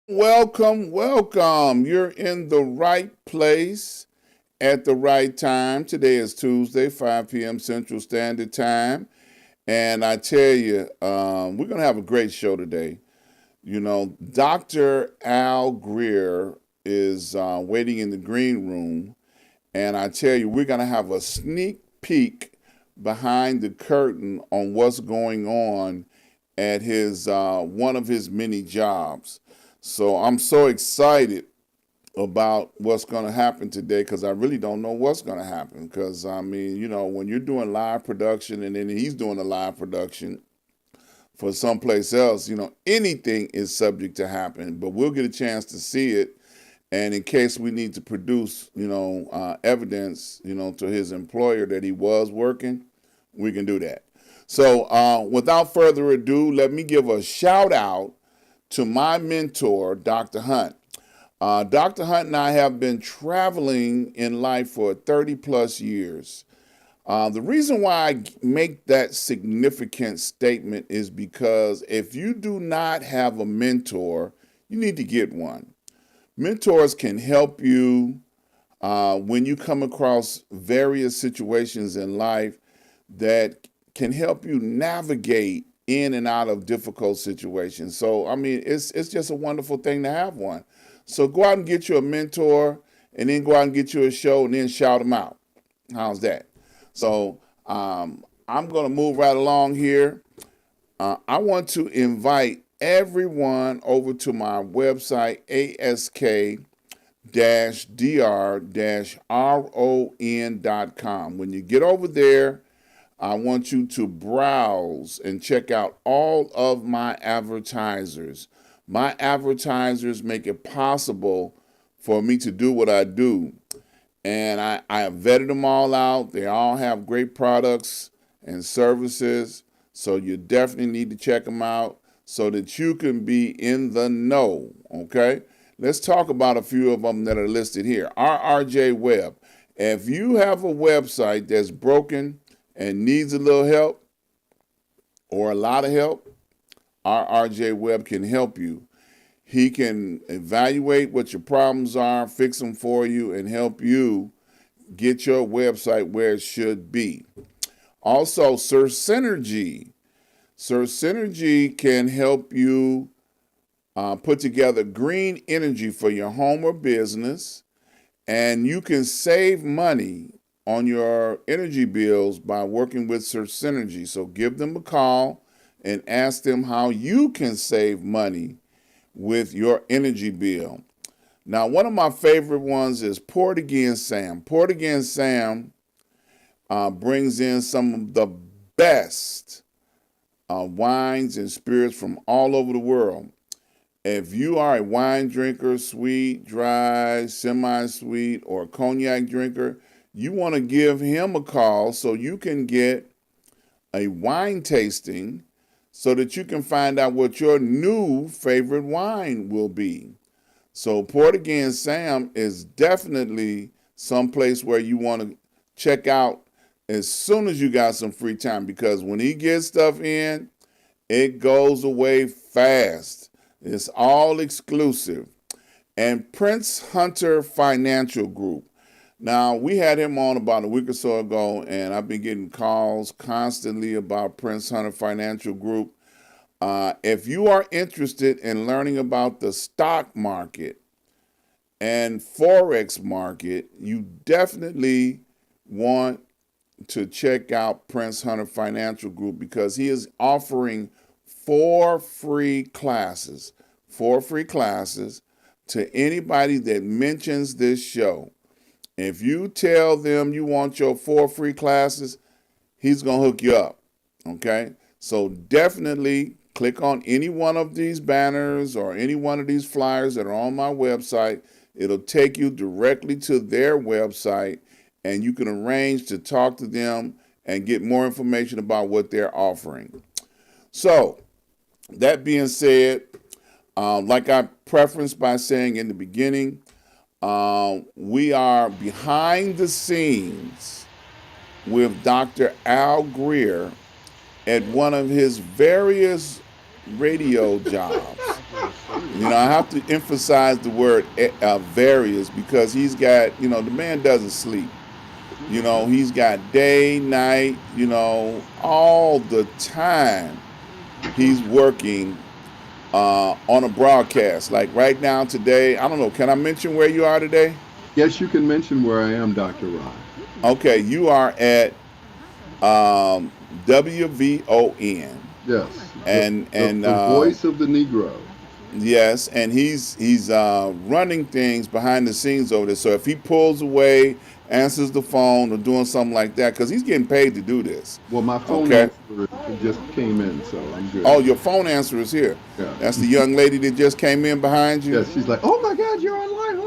Welcome, welcome. You're in the right place at the right time. Today is Tuesday, 5 p.m. Central Standard Time. And I tell you, we're going to have a great show today. You know, Dr. Al Greer is waiting in the green room. And I tell you, we're going to have a sneak peek behind the curtain on what's going on at his one of his many jobs. So I'm so excited about what's going to happen today because I really don't know what's going to happen. Because, I mean, you know, when you're doing live production and then he's doing a live production for someplace else, you know, anything is subject to happen. But we'll get a chance to see it. And in case we need to produce, you know, evidence, you know, to his employer that he was working, we can do that. So without further ado, let me give a shout out to my mentor, Dr. Hunt. Dr. Hunt and I have been traveling in life for 30 plus years. The reason why I make that significant statement is because if you do not have a mentor, you need to get one. Mentors can help you when you come across various situations in life that can help you navigate in and out of difficult situations. So, I mean, it's just a wonderful thing to have one. So go out and get you a mentor and then go out and get you a show and then shout them out. How's that? So I'm going to move right along here. I want to invite everyone over to my website, ask-dr-ron.com. When you get over there, I want you to browse and check out all of my advertisers. My advertisers make it possible for me to do what I do. And I have vetted them all out. They all have great products and services. So you definitely need to check them out so that you can be in the know, okay? Let's talk about a few of them that are listed here. RRJ Web. If you have a website that's broken and needs a little help or a lot of help, RRJ Web can help you. He can evaluate what your problems are, fix them for you, and help you get your website where it should be. Also, Sir Synergy. Sir Synergy can help you put together green energy for your home or business, and you can save money on your energy bills by working with Sir Synergy. So give them a call and ask them how you can save money with your energy bill. Now, one of my favorite ones is Pour It Again Sam. Pour It Again Sam brings in some of the best wines and spirits from all over the world. If you are a wine drinker, sweet, dry, semi-sweet, or a cognac drinker, you want to give him a call so you can get a wine tasting so that you can find out what your new favorite wine will be. So Pour It Again Sam is definitely someplace where you want to check out as soon as you got some free time, because when he gets stuff in, it goes away fast. It's all exclusive. And Prince Hunter Financial Group. Now, we had him on about a week or so ago, and I've been getting calls constantly about Prince Hunter Financial Group. If you are interested in learning about the stock market and Forex market, you definitely want to check out Prince Hunter Financial Group because he is offering 4 free classes to anybody that mentions this show. If you tell them you want your 4 free classes, he's going to hook you up, okay? So definitely click on any one of these banners or any one of these flyers that are on my website. It'll take you directly to their website, and you can arrange to talk to them and get more information about what they're offering. So That being said, like I prefaced by saying in the beginning, we are behind the scenes with Dr. Al Greer at one of his various radio jobs. I have to emphasize the word various because he's got, the man doesn't sleep. He's got day, night, all the time he's working on a broadcast. Like right now, today, I don't know, can I mention where you are today? Yes, you can mention where I am, Dr. Ron. Okay, you are at WVON. Yes, the voice of the Negro. Yes, and he's running things behind the scenes over there. So if he pulls away, answers the phone, or doing something like that, because he's getting paid to do this. Well, my phone answer just came in, so I'm good. Oh, your phone answer is here. Yeah. That's the young lady that just came in behind you. Yes, she's like, "Oh my God, you're online!"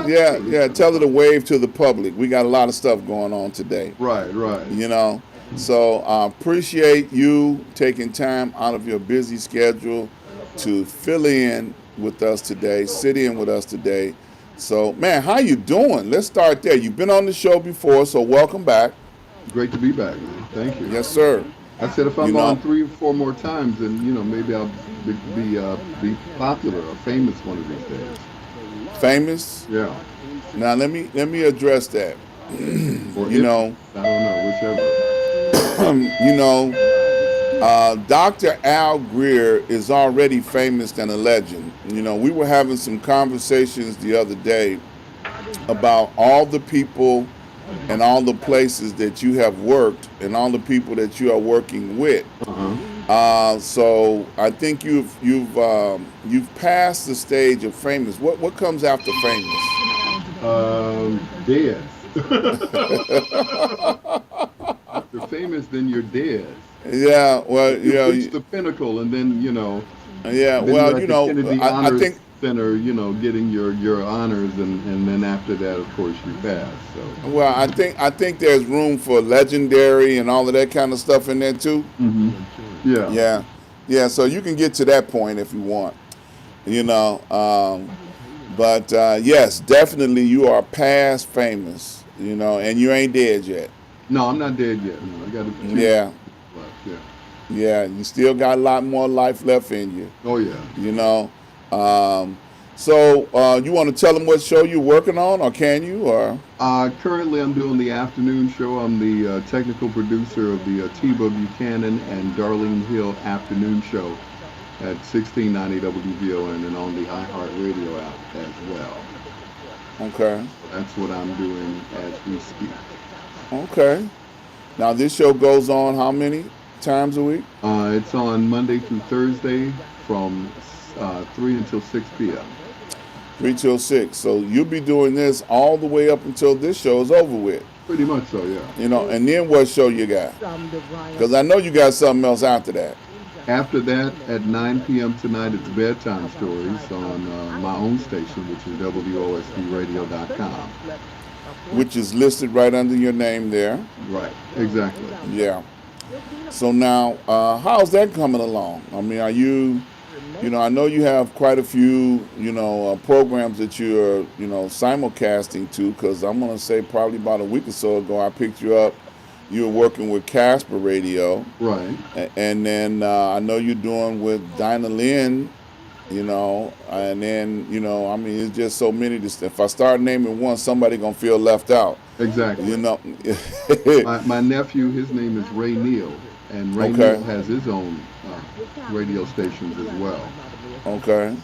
Yeah. Tell her to wave to the public. We got a lot of stuff going on today. Right. So I appreciate you taking time out of your busy schedule to fill in with us today, sit in with us today. So, man, how you doing? Let's start there. You've been on the show before, so welcome back. Great to be back, man. Thank you. Yes, sir. I said if I'm on 3 or 4 more times, then maybe I'll be popular or famous one of these days. Famous? Yeah. Now let me address that. I don't know, whichever. Dr. Al Greer is already famous and a legend. We were having some conversations the other day about all the people and all the places that you have worked and all the people that you are working with. So I think you've passed the stage of famous. What comes after famous? Dead. After famous, then you're dead. Yeah, well, you reach the pinnacle, and then Yeah, well, Kennedy I Honors think Center, getting your honors, and then after that, of course, you pass. So. Well, I think there's room for legendary and all of that kind of stuff in there too. Mm-hmm. Yeah. So you can get to that point if you want. But yes, definitely you are past famous. And you ain't dead yet. No, I'm not dead yet. No, I got a few Yeah. left. Yeah, you still got a lot more life left in you. Oh yeah. So you want to tell them what show you're working on, or can you? Or currently, I'm doing the afternoon show. I'm the technical producer of the T.B. Buchanan and Darlene Hill afternoon show at 1690 WVON and on the iHeartRadio app as well. Okay. That's what I'm doing as we speak. Okay. Now this show goes on how many times a week? It's on Monday through Thursday from 3 until 6 p.m. 3 till 6. So you'll be doing this all the way up until this show is over with. Pretty much so, yeah. And then what show you got? Because I know you got something else after that. After that, at 9 p.m. tonight, it's Bedtime Stories on my own station, which is WOSBradio.com. Which is listed right under your name there. Right, exactly. Yeah. So now, how's that coming along? I mean, are you, I know you have quite a few, programs that you're, simulcasting to, because I'm going to say probably about a week or so ago, I picked you up. You were working with Casper Radio. Right. And then I know you're doing with Dinah Lynn, and then, I mean, it's just so many. If I start naming one, somebody going to feel left out. Exactly. my nephew, his name is Ray Neal, and Ray Neal has his own radio stations as well. Okay.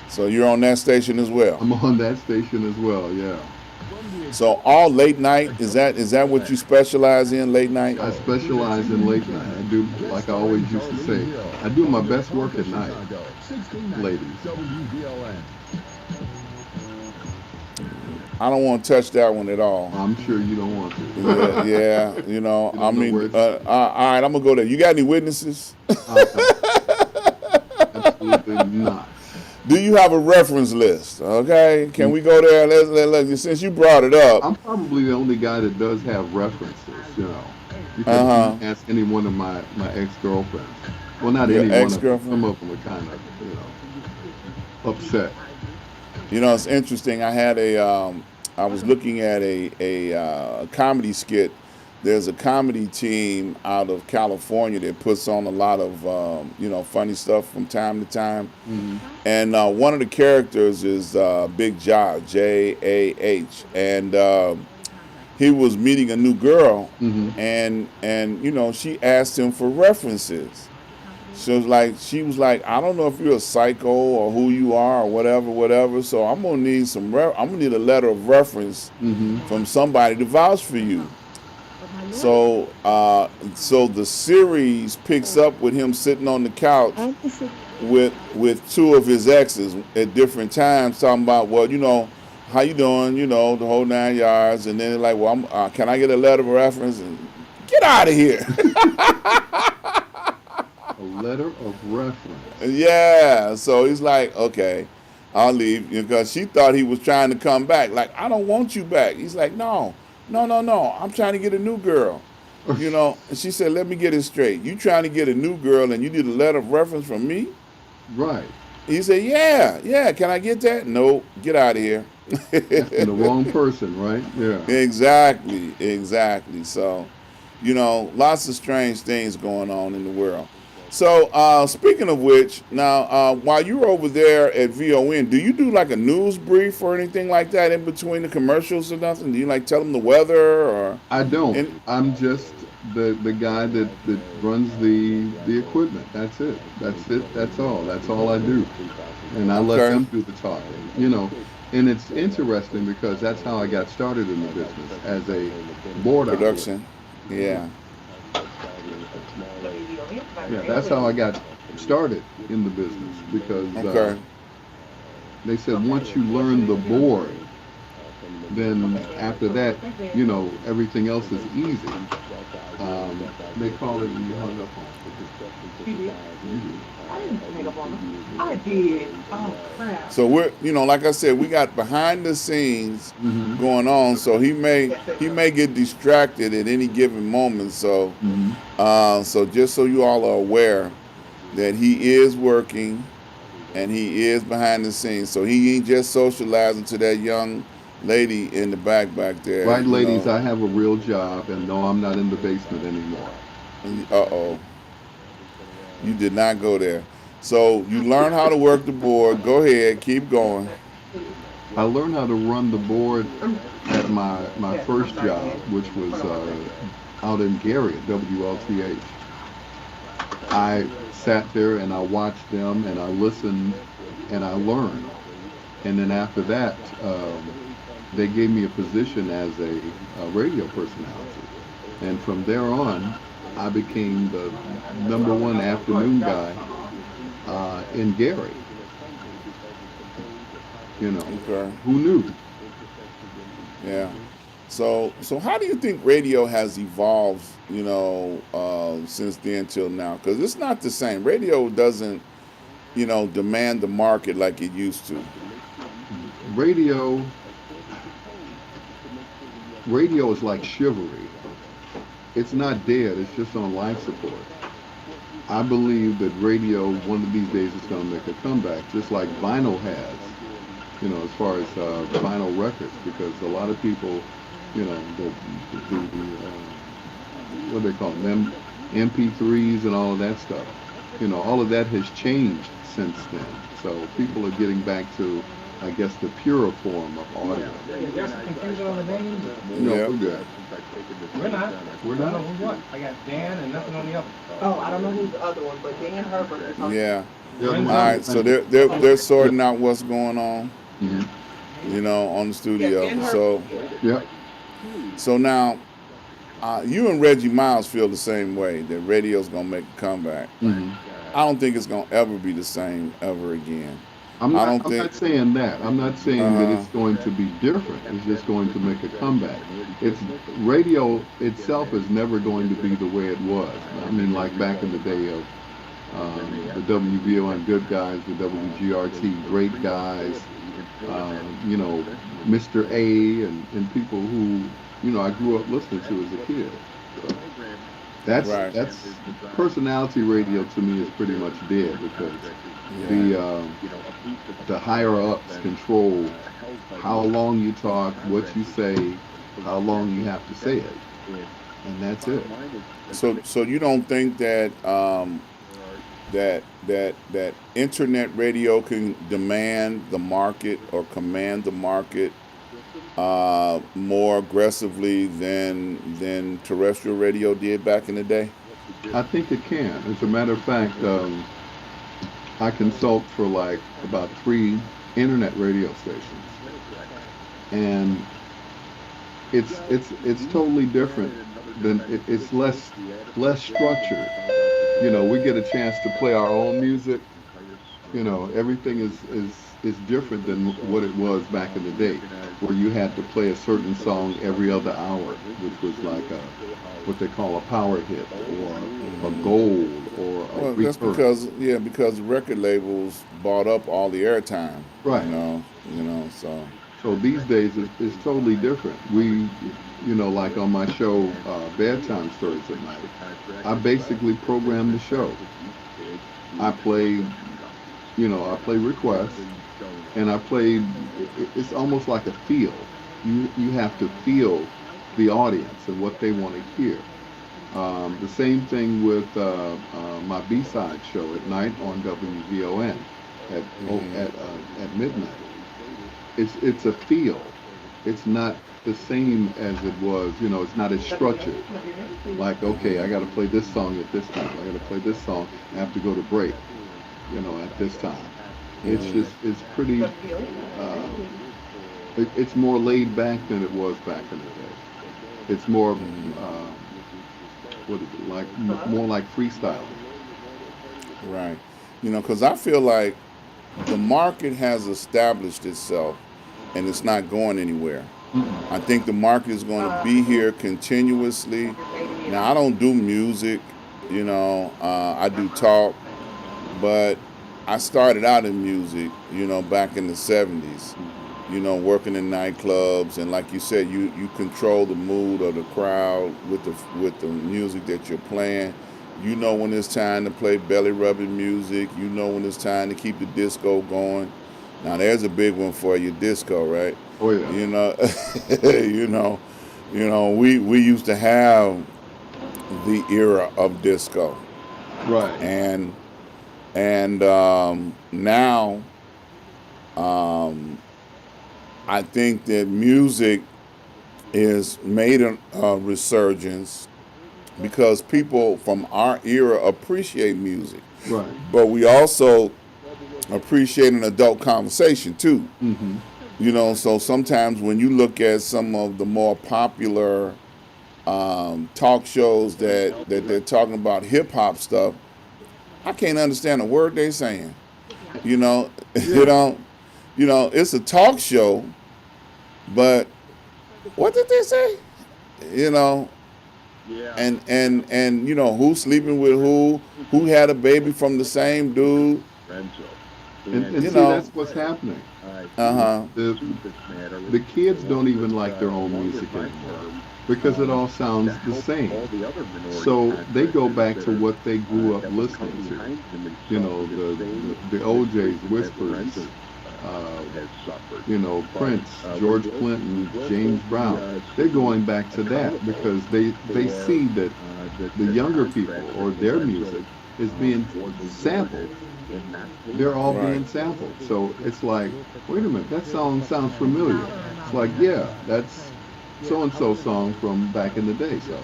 So you're on that station as well? I'm on that station as well, yeah. So all late night, is that what you specialize in, late night? I specialize in late night. I do, like I always used to say, I do my best work at night, ladies. I don't want to touch that one at all. I'm sure you don't want to. Yeah. I mean, all right, I'm going to go there. You got any witnesses? Absolutely not. Do you have a reference list? Okay, can we go there? Let's since you brought it up. I'm probably the only guy that does have references. You can ask any one of my ex-girlfriends. Well, not Your any one of them. Some ex-girlfriend? of them were kind of, upset. You know, it's interesting. I was looking at a comedy skit. There's a comedy team out of California that puts on a lot of funny stuff from time to time. Hmm. And one of the characters is Big Jah, Jah, and he was meeting a new girl, Hmm. and she asked him for references. She was like, I don't know if you're a psycho or who you are or whatever, whatever. So I'm gonna need I'm gonna need a letter of reference Hmm. from somebody to vouch for you. So the series picks up with him sitting on the couch with two of his exes at different times, talking about, well, how you doing, the whole 9 yards, and then they're like, well, can I get a letter of reference? And get out of here. A letter of reference. Yeah, so he's like, okay, I'll leave, because she thought he was trying to come back. Like, I don't want you back. He's like, no, no, no, no. I'm trying to get a new girl. And she said, let me get it straight. You trying to get a new girl and you need a letter of reference from me? Right. He said, yeah, yeah. Can I get that? No, get out of here. Asking the wrong person, right? Yeah. Exactly, exactly. So, lots of strange things going on in the world. So, speaking of which, now, while you're over there at VON, do you do like a news brief or anything like that in between the commercials or nothing? Do you like tell them the weather or? I don't. And I'm just the guy that runs the equipment. That's it. That's it. That's all. That's all I do. And I let okay, them do the talking. You know. And it's interesting because that's how I got started in the business as a board operator. production, yeah, Yeah, that's how I got started in the business because okay, they said once you learn the board, then after that, everything else is easy. They call it when you hung up on. You do. I didn't hang up on him. I did. Oh crap. So like I said, we got behind the scenes Mm-hmm. going on. So he may get distracted at any given moment. So, Mm-hmm. just so you all are aware that he is working and he is behind the scenes. So he ain't just socializing to that young lady in the back there. Right, ladies, I have a real job, and no, I'm not in the basement anymore. Uh-oh, you did not go there. So you learn how to work the board. Go ahead, keep going. I learned how to run the board at my first job, which was out in Gary at WLTH. I sat there and I watched them and I listened and I learned. And then after that, they gave me a position as a radio personality. And from there on, I became the number one afternoon guy in Gary. You know, Okay. who knew? Yeah. So how do you think radio has evolved, since then till now? Because it's not the same. Radio doesn't, demand the market like it used to. Radio, radio is like chivalry. It's not dead. It's just on life support. I believe that radio, one of these days, is going to make a comeback, just like vinyl has. As far as vinyl records, because a lot of people, what do they call them, MP3s and all of that stuff. All of that has changed since then. So people are getting back to, I guess, the purer form of audio. There's some confusion on the names. No, Yeah. we're good. We're not. We're I don't know not. who's what. I got Dan and nothing on the other. Oh, I don't know who's the other one, but Dan Herbert is on. Yeah. The other All one- right. So they're sorting out what's going on, Mhm. on the Yeah, studio. Dan So Herbert. Yep. so now, you and Reggie Miles feel the same way that radio's gonna make a comeback. Mhm. I don't think it's gonna ever be the same ever again. I'm I not. don't I'm think. not saying that. I'm not saying that Uh, it's going to be different. It's just going to make a comeback. It's radio itself is never going to be the way it was. I mean, like back in the day of the WVON good guys, the WGRT great guys, Mr. A and people who I grew up listening to as a kid. So, Right. That's personality radio to me is pretty much dead because Yeah. the the higher ups control how long you talk, what you say, how long you have to say it, and that's it. So you don't think that that internet radio can demand the market or command the market more aggressively than terrestrial radio did back in the day? I think it can. As a matter of fact, I consult for like about three internet radio stations, and it's totally different than it's less structured. You know, we get a chance to play our own music. You know, everything is different than what it was back in the day, where you had to play a certain song every other hour, which was like a what they call a power hit or a gold or a Well, that's recurrent. because record labels bought up all the airtime. Right. So So these days it's totally different. You know, like on my show, Bedtime Stories at Night, I basically program the show. I play, I play requests, and I play. It's almost like a feel. You have to feel the audience and what they want to hear. The same thing with my B-side show at night on WVON at at midnight. It's a feel. It's not the same as it was. You know, it's not as structured. Like, okay, I got to play this song at this time. I got to play this song. I have to go to break. You know, at this time. It's just it's pretty. It's more laid back than it was back in the day. It's more. What is it like? More like freestyling. right, because I feel like the market has established itself and it's not going anywhere. I think the market is going to be here continuously. Now, I don't do music, I do talk, but I started out in music, back in the 70s, working in nightclubs. And like you said, you control the mood of the crowd with the music that you're playing. You know when it's time to play belly rubbing music. You know when it's time to keep the disco going. Now there's a big one for you, disco, right? Oh yeah. You know, you know, we used to have the era of disco, Right. and now um, I think that music is made a resurgence because people from our era appreciate music, Right. but we also appreciate an adult conversation too. Mm-hmm. So sometimes when you look at some of the more popular talk shows that they're talking about hip hop stuff, I can't understand a word they're saying. You know, you Yeah. know, it's a talk show, but what did they say? You know, and who's sleeping with who had a baby from the same dude, And you see, know. that's what's happening. Uh-huh. The the kids don't even like their own music anymore because it all sounds the same. So they go back to what they grew up listening to. You know, the OJ's, Whispers, uh, Prince, George Clinton, James Brown. They're going back to that because they see that the younger people or their music is being sampled. They're all Right. being sampled. So it's like, wait a minute, that song sounds familiar. It's like, yeah, that's so and so song from back in the day. So,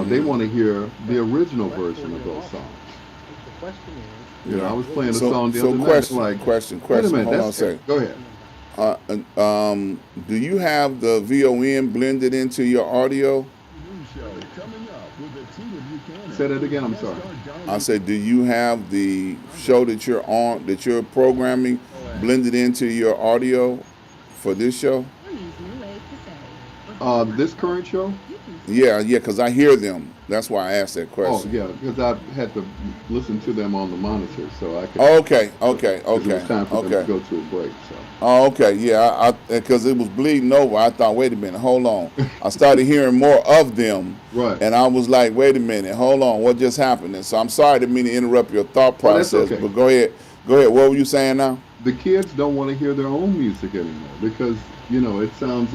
they want to hear the original version of those songs. I Yeah. was playing a So song the so other night. It's question, like, question, wait a question. minute, Hold on a that's second. go ahead. Do you have the VON blended into your audio? Say that again. I'm sorry. I said, do you have the show that you're programming blended into your audio for this show? This current show, Yeah, yeah, because I hear them. That's why I asked that Oh, question. yeah, because I had to listen to them on the monitor so I could, Oh, okay, okay, because it was okay, time for them to okay. go to a break. So, Oh, okay, yeah, I because it was bleeding over. I thought, wait a minute, hold on. I started hearing more of them, right. and I was like, wait a minute, hold on, what just happened? And so I'm sorry to mean to interrupt your thought Oh, that's process, okay. but go ahead, go ahead. What were you saying now? The kids don't want to hear their own music anymore because, it sounds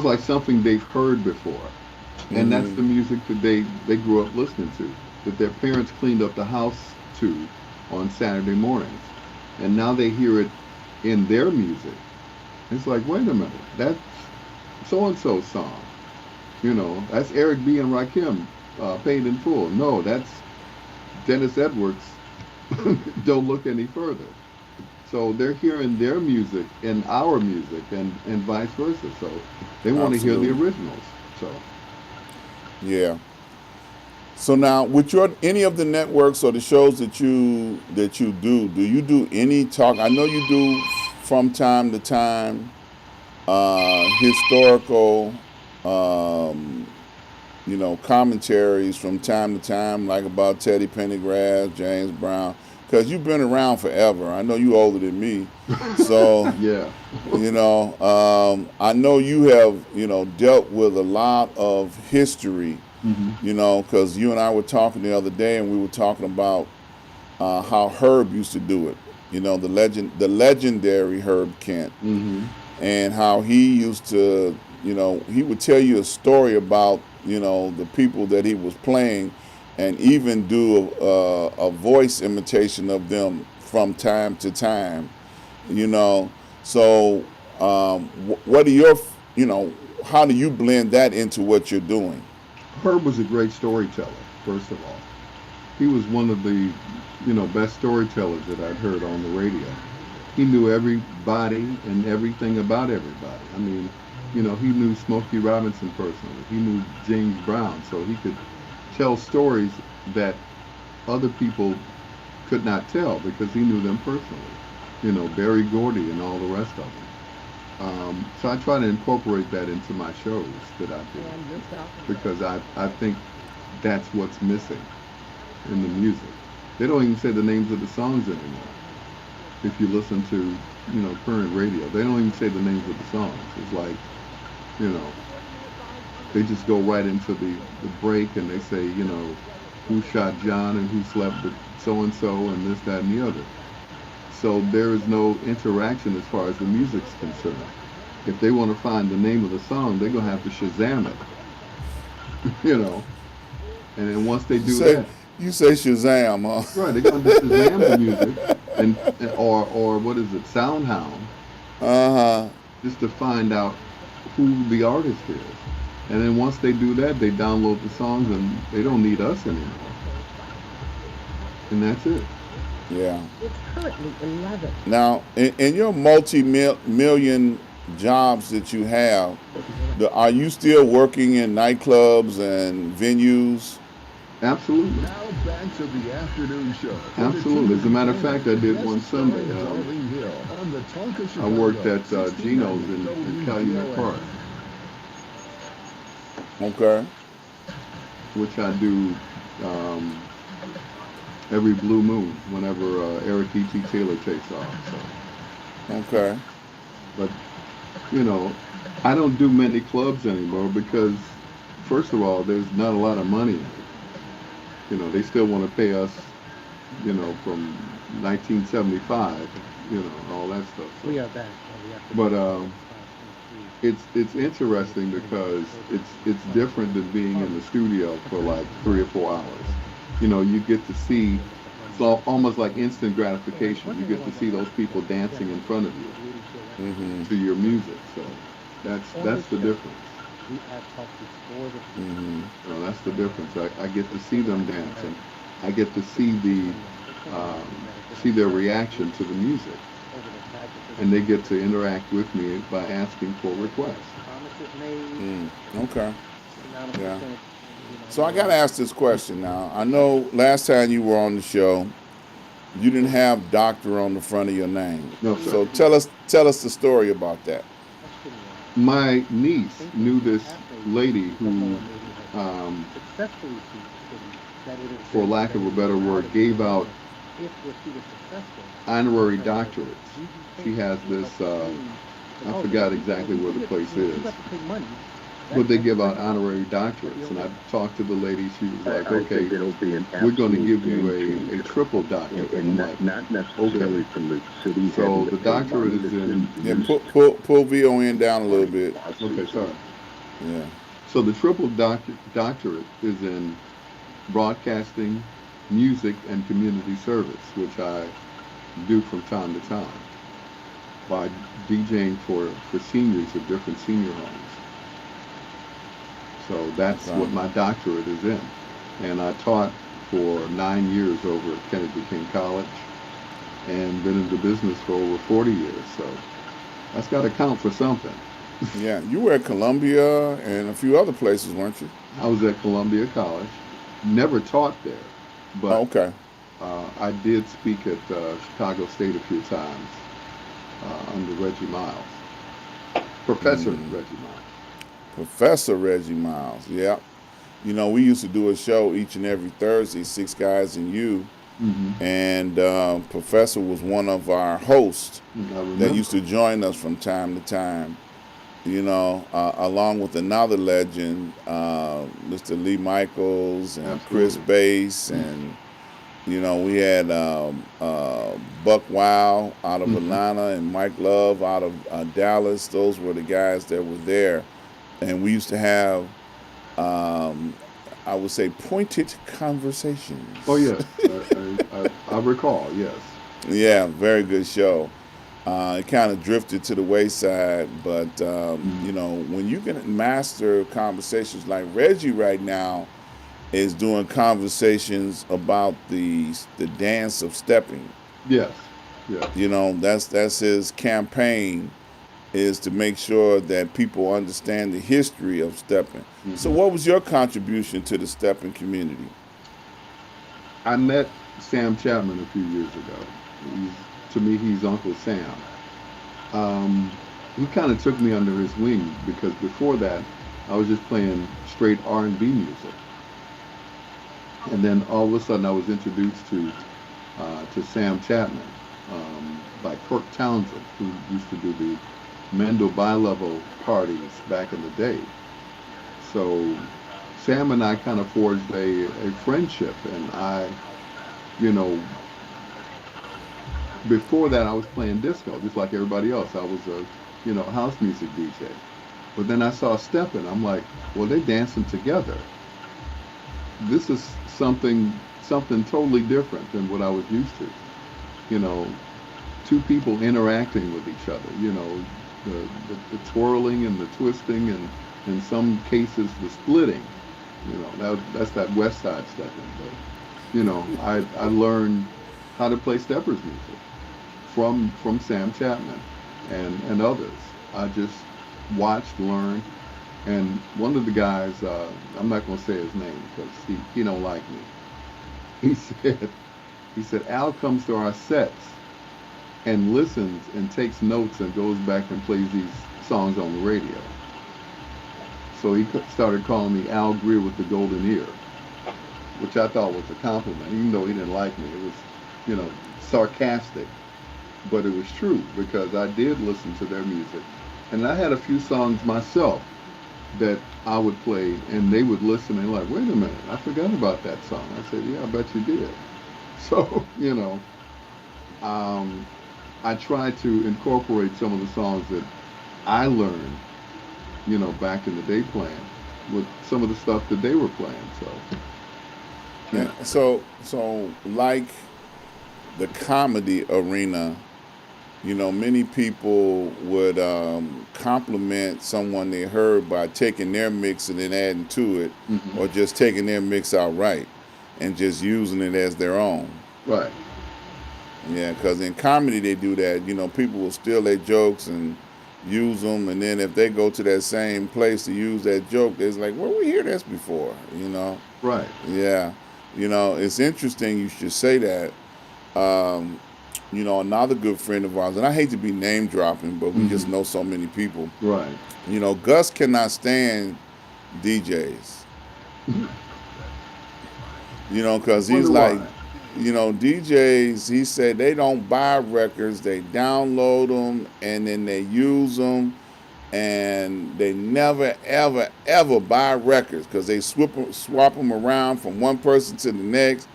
like something they've heard before. And that's the Mm-hmm. music that they grew up listening to, that their parents cleaned up the house to on Saturday mornings. And now they hear it in their music. It's like, wait a minute, that's so and so's song. That's Eric B. and Rakim, Paid in Full. No, that's Dennis Edwards. Don't look any further. So they're hearing their music and our music and vice versa. So they want to hear the Absolutely. originals. So Yeah. So now, with your any of the networks or the shows that you do you do any talk? I know you do from time to time historical, um, commentaries from time to time, like about Teddy Pendergrass, James Brown, because you've been around forever. I know you older than me, so yeah. I know you have dealt with a lot of history. Hmm. Because you and I were talking the other day, and we were talking about how Herb used to do it. The legendary Herb Kent, Hmm. and how he used to, he would tell you a story about, the people that he was playing, and even do a voice imitation of them from time to time, you know. So, what are your, how do you blend that into what you're doing? Herb was a great storyteller, first of all. He was one of the, best storytellers that I'd heard on the radio. He knew everybody and everything about everybody. I mean, he knew Smokey Robinson personally. He knew James Brown, so he could tell stories that other people could not tell because he knew them personally. Barry Gordy and all the rest of them. So I try to incorporate that into my shows that I do because I think that's what's missing in the music. They don't even say the names of the songs anymore. If you listen to, current radio, they don't even say the names of the songs. It's like, you know, they just go right into the break and they say, who shot John and who slept with so and so and this, that, and the other. So there is no interaction as far as the music's concerned. If they want to find the name of the song, they're gonna have to Shazam it, you know. And then once they You do say that, you say Shazam, right, they're gonna have to Shazam the huh? music and or what is it, Soundhound, Uh-huh. just to find out who the artist is. And then once they do that, they download the songs and they don't need us anymore. And that's it. Yeah. Now, in your multi-million jobs that you have, are you still working in nightclubs and venues? Absolutely. Now back to the afternoon show for the Absolutely. As a T-Bone matter of Band fact, I did one necessary Sunday. Darling Hill on the Talk of I worked Chicago, at Gino's 1690 in Calumet Park, WVON. Okay. which I do um, every blue moon whenever Eric E.T. Taylor takes off. So, Okay. but you know, I don't do many clubs anymore because, first of all, there's not a lot of money in it. They still want to pay us, from 1975, and all that stuff. So, but it's interesting because it's different than being in the studio for like 3 or 4 hours. You get to see it's almost like instant gratification. You get to see those people dancing in front of you Mm-hmm. to your music. So that's the difference. Mm-hmm. That's the difference. I get to see them dance and I get to see see their reaction to the music, and they get to interact with me by asking for requests. Mm. Okay. Yeah. So I got to ask this question now. I know last time you were on the show, you didn't have doctor on the front of your name. No, sir. So tell us the story about that. my niece knew this lady who, um, for lack of a better word, gave out honorary doctorates. She has this, I forgot exactly where the place is, but they give out honorary doctorates. And I talked to the lady. She was like, okay, we're going to give you a triple doctorate. And I'm like, okay. So the doctorate is in, Yeah, pull VON down a little bit. okay, sorry. Yeah. So the triple doctorate is in broadcasting, music, and community service, which I do from time to time by DJing for seniors at different senior homes. So that's what my doctorate is in. And I taught for 9 years over at Kennedy King College and been in the business for over 40 years. So that's got to count for something. Yeah, you were at Columbia and a few other places, weren't you? I was at Columbia College. Never taught there, but okay. I did speak at Chicago State a few times under Reggie Miles, Professor Reggie Miles. Professor Reggie Miles, yeah. You know, we used to do a show each and every Thursday, Six Guys and You, and Professor was one of our hosts that used to join us from time to time. You know, along with another legend, Mr. Lee Michaels and Chris Bass, and you know, we had Buck Wow out of Atlanta and Mike Love out of Dallas. Those were the guys that were there, and we used to have, I would say, pointed conversations. Oh yes, I recall. Yes. Yeah, very good show. It kind of drifted to the wayside, but you know, when you can master conversations like Reggie right now is doing conversations about the dance of stepping. Yes. Yeah. You know, that's his campaign, is to make sure that people understand the history of stepping. So what was your contribution to the stepping community? I met Sam Chapman a few years ago. To me, he's Uncle Sam. He kind of took me under his wing because before that, I was just playing straight R&B music. And then all of a sudden, I was introduced to Sam Chapman by Kirk Townsend, who used to do the Mendel Bi-Level parties back in the day. So Sam and I kind of forged a friendship, and I, you know, before that I was playing disco just like everybody else. I was a, you know, house music DJ. But then I saw stepping. I'm like, well, they're dancing together. This is something totally different than what I was used to. You know, two people interacting with each other. You know, the twirling and the twisting, and in some cases the splitting. You know, that's that West Side stepping. But you know, I learned how to play steppers music from Sam Chapman and others. I just watched, learned, and one of the guys, I'm not going to say his name because he don't like me. He said Al comes to our sets and listens and takes notes and goes back and plays these songs on the radio. So he started calling me Al Greer with the golden ear, which I thought was a compliment, even though he didn't like me. It was, you know, sarcastic, but it was true because I did listen to their music. And I had a few songs myself that I would play, and they would listen and like, wait a minute, I forgot about that song. I said, yeah, I bet you did. So, you know, I tried to incorporate some of the songs that I learned, you know, back in the day playing with some of the stuff that they were playing. So, yeah. So like the comedy arena, you know, many people would compliment someone they heard by taking their mix and then adding to it, or just taking their mix outright and just using it as their own. Right. Yeah, because in comedy they do that. You know, people will steal their jokes and use them, and then if they go to that same place to use that joke, it's like, well, we hear this before, you know? Right. Yeah. You know, it's interesting you should say that. another good friend of ours, and I hate to be name dropping, but we just know so many people. Right. Gus cannot stand DJs. Because he's Wonder like, why. DJs, he said they don't buy records, they download them, and then they use them, and they never, ever, ever buy records because they swap them around from one person to the next,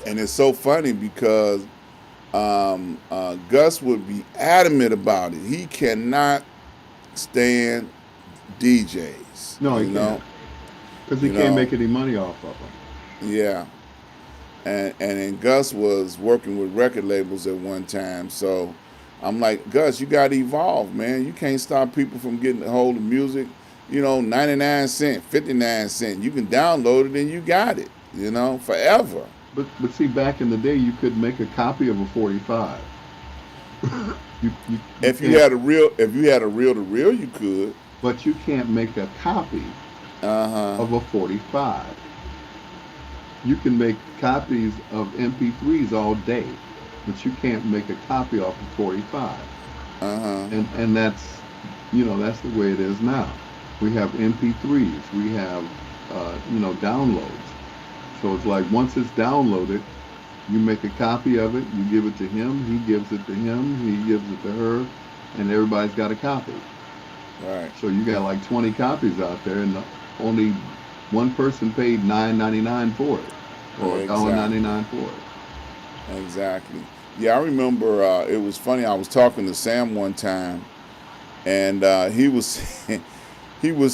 and it's so funny because Gus would be adamant about it. He cannot stand DJs. No, he can't. Because he can't make any money off of them. Yeah. And then Gus was working with record labels at one time. So I'm like, Gus, you got to evolve, man. You can't stop people from getting a hold of music. 99 cents, 59 cents. You can download it and you got it, forever. But see, back in the day, you could make a copy of a 45. If you had a reel to reel, you could. But you can't make a copy of a 45. You can make copies of MP3s all day, but you can't make a copy off of 45. And that's that's the way it is now. We have MP3s, we have downloads. So it's like once it's downloaded, you make a copy of it, you give it to him, he gives it to him, he gives it to her, and everybody's got a copy. Right. So you got like 20 copies out there, and only one person paid $9.99 for it, or $1.99 for it. Exactly. Yeah, I remember it was funny. I was talking to Sam one time, and he was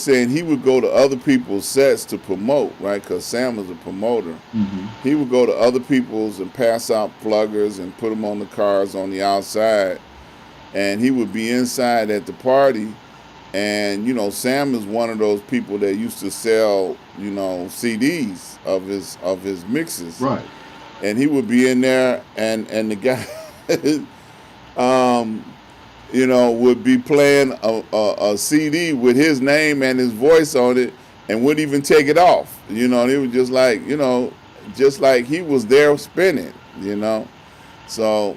saying he would go to other people's sets to promote, right? Because Sam was a promoter. He would go to other people's and pass out pluggers and put them on the cars on the outside, and he would be inside at the party. And Sam is one of those people that used to sell CDs of his mixes, Right. And he would be in there, and the guy would be playing a CD with his name and his voice on it, and wouldn't even take it off. He was just like he was there spinning. So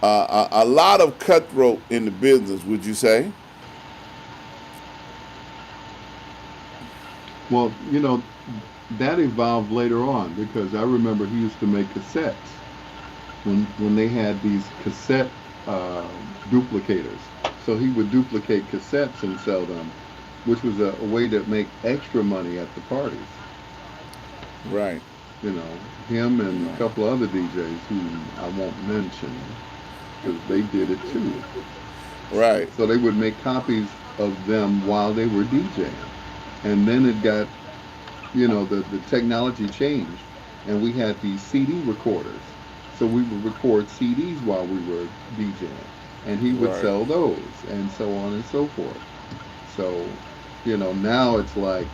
a lot of cutthroat in the business, would you say? Well, that evolved later on, because I remember he used to make cassettes when they had these cassette duplicators. So he would duplicate cassettes and sell them, which was a way to make extra money at the parties. Right. Him and a couple other DJs who I won't mention, because they did it too. Right. So they would make copies of them while they were DJing. And then it got, the technology changed, and we had these CD recorders. So we would record CDs while we were DJing, and he would sell those, and so on and so forth. So, now it's like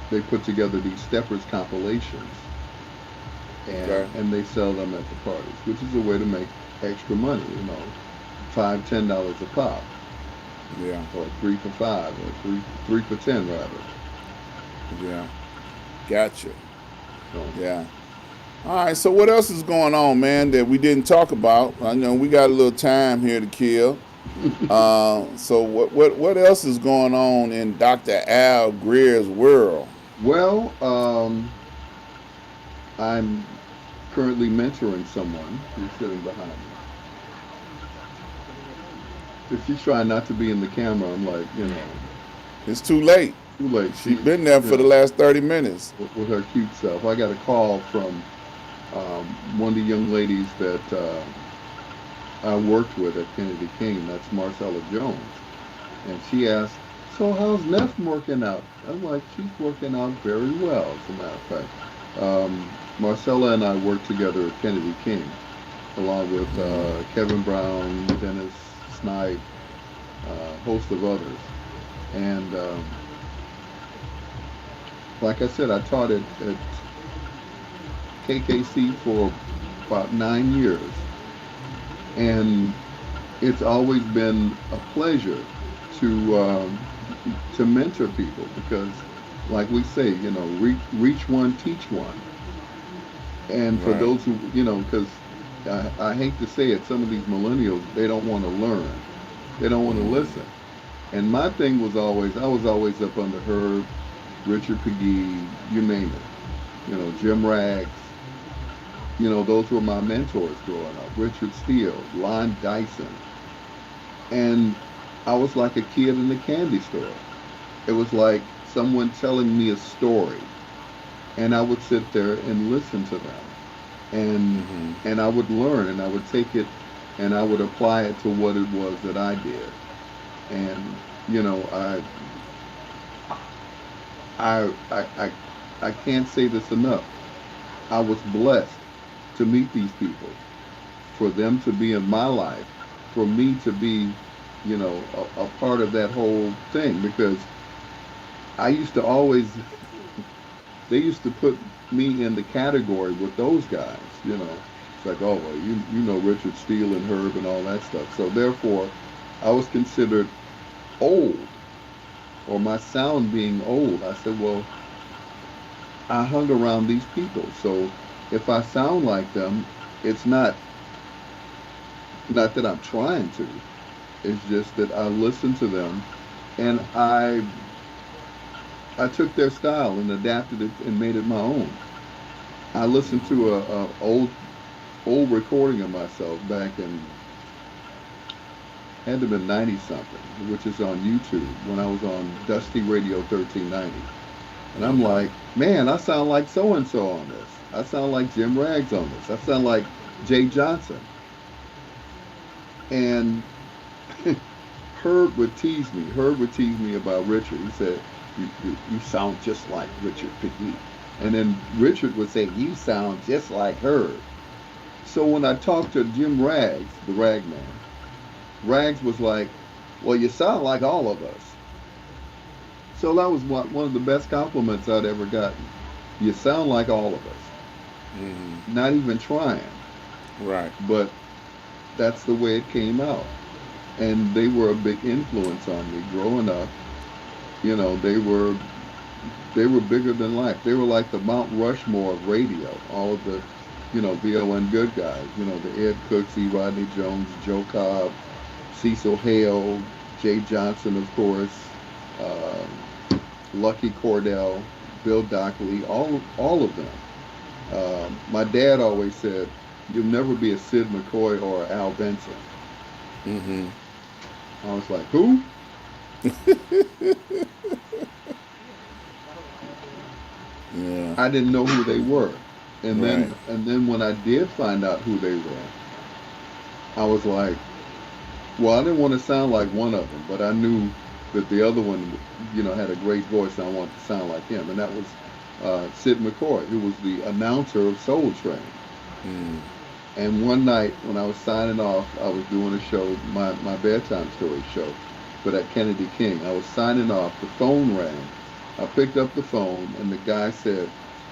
they put together these Steppers compilations, and they sell them at the parties, which is a way to make extra money, $5, $10 a pop. Yeah. Or 3 for $5, or 3 for $10 rather. Yeah. Gotcha. So, yeah. All right. So what else is going on, man, that we didn't talk about? I know we got a little time here to kill. So what else is going on in Dr. Al Greer's world? Well, I'm currently mentoring someone who's sitting behind me. If she's trying not to be in the camera, I'm like, It's too late. Too late. She's been there for the last 30 minutes. With her cute self. I got a call from one of the young ladies that I worked with at Kennedy King. That's Marcella Jones. And she asked, so how's Neff working out? I'm like, she's working out very well, as a matter of fact. Marcella and I worked together at Kennedy King, along with Kevin Brown, Dennis Snipe, a host of others. And like I said, I taught at KKC for about 9 years. And it's always been a pleasure to mentor people, because like we say, reach one, teach one. And for Right. those who, because I hate to say it, some of these millennials, they don't want to learn. They don't want to Mm-hmm. listen. And my thing was always, I was always up under Herb, Richard Pegee, you name it. Jim Rags. Those were my mentors growing up. Richard Steele, Lon Dyson. And I was like a kid in a candy store. It was like someone telling me a story. And I would sit there and listen to them. And Mm-hmm. and I would learn and I would take it and I would apply it to what it was that I did. And you know, I I I, I can't say this enough. I was blessed to meet these people, for them to be in my life, for me to be, a part of that whole thing. Because I used to always, they used to put me in the category with those guys. It's like, oh, well, you know Richard Steele and Herb and all that stuff. So therefore, I was considered old, or my sound being old. I said, well, I hung around these people, so if I sound like them, it's not that I'm trying to. It's just that I listened to them, and I took their style and adapted it and made it my own. I listened Mm-hmm. to a old recording of myself back in, had to have been 90 something, which is on YouTube, when I was on Dusty Radio 1390. And I'm Mm-hmm. like, man, I sound like so and so on this. I sound like Jim Rags on this. I sound like Jay Johnson. And Herb would tease me. Herb would tease me about Richard. He said, you sound just like Richard Piggy. And then Richard would say, you sound just like Herb. So when I talked to Jim Rags, the Rag Man, Rags was like, well, you sound like all of us. So that was one of the best compliments I'd ever gotten. You sound like all of us. Mm-hmm. Not even trying, Right. but that's the way it came out. And they were a big influence on me growing up. They were bigger than life. They were like the Mount Rushmore of radio. All of the, VON good guys. The Ed Cooksey, Rodney Jones, Joe Cobb, Cecil Hale, Jay Johnson, of course, Lucky Cordell, Bill Dockley, all of them. My dad always said, "You'll never be a Sid McCoy or a Al Benson." Mm-hmm. I was like, "Who?" Yeah. I didn't know who they were, and Right. then when I did find out who they were, I was like, well, I didn't want to sound like one of them, but I knew that the other one, had a great voice, and I wanted to sound like him, and that was Sid McCoy, who was the announcer of Soul Train. Mm. And one night when I was signing off, I was doing a show, my bedtime story show, but at Kennedy King. I was signing off, the phone rang. I picked up the phone, and the guy said,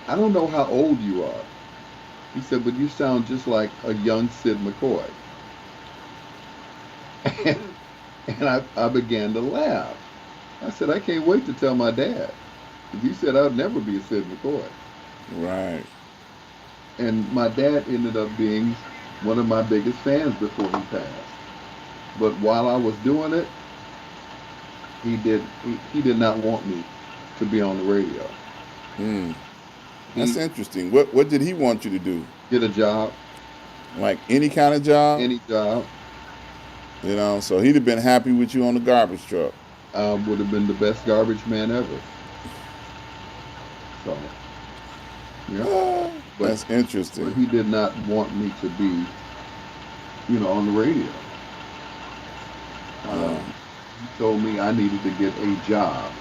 I don't know how old you are. He said, but you sound just like a young Sid McCoy. And, I began to laugh. I said, I can't wait to tell my dad. Because he said I'd never be a Sid McCoy. Right. And my dad ended up being one of my biggest fans before he passed. But while I was doing it, he did not want me to be on the radio. Mm. That's He interesting. What did he want you to do? get a job, Like any kind of job? any job, So he'd have been happy with you on the garbage truck. would have been the best garbage man ever. So, yeah. Ah, But that's interesting. he did not want me to be, on the radio. Uh, He told me I needed to get a job.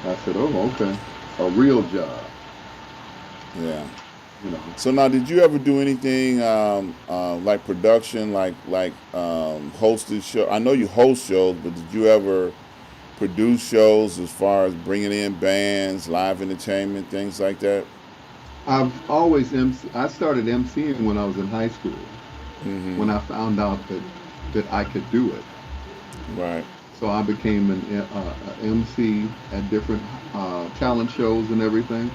I said, oh, okay, a real job, yeah. you know. So now, did you ever do anything like production, like hosted show? I know you host shows, but did you ever produce shows as far as bringing in bands, live entertainment, things like that? I've always I started emceeing when I was in high school, Mm-hmm. when I found out that I could do it. Right. So I became an MC at different talent shows and everything.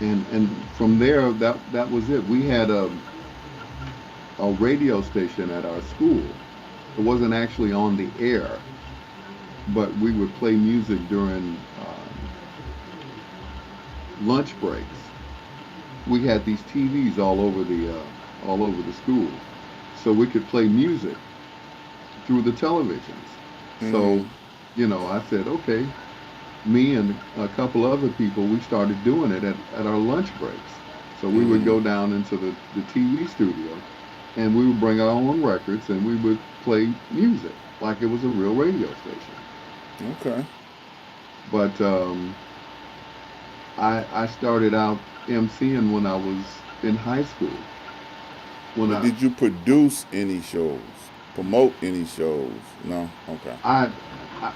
And from there, that was it. We had a radio station at our school. It wasn't actually on the air, but we would play music during lunch breaks. We had these TVs all over the school, so we could play music through the televisions. So, Mm-hmm. I said, okay, me and a couple other people, we started doing it at our lunch breaks. So we would Mm-hmm. go down into the TV studio and we would bring our own records and we would play music like it was a real radio station. Okay. But I started out MCing when I was in high school. When But did you produce any shows? Promote any shows? No? Okay. I, I